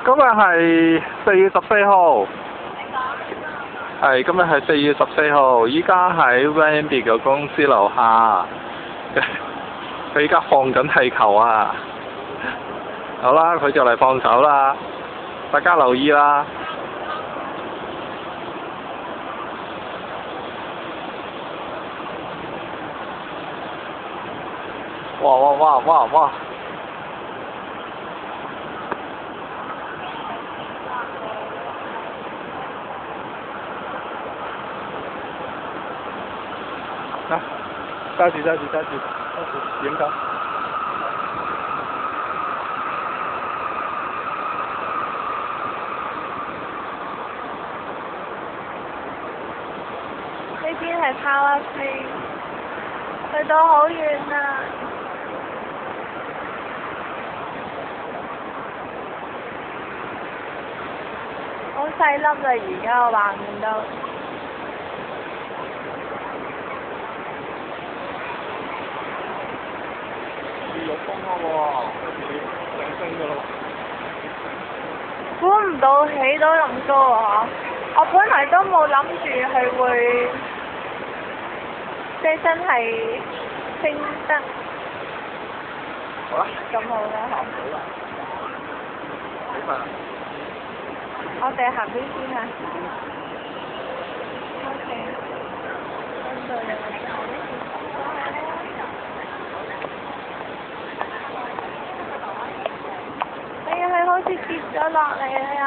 今日係4月14號，係今日係4月14號，依家喺 Wendy 嘅公司樓下，佢依家放緊氣球啊！好啦，佢就嚟放手啦，大家留意啦！哇哇哇哇哇！啊！揸住，影緊。呢邊係 Power Tree， 去到好遠啊！好細粒啊！而家個畫面都。有風咯喎，上升㗎咯。估唔到起到咁高啊！我本來都冇諗住佢會，即係真係升得好啦，咁好啦，好啦。幾快啊？我哋行邊先啊？OK， 跟住又哎呀，佢好似跌咗落嚟啊！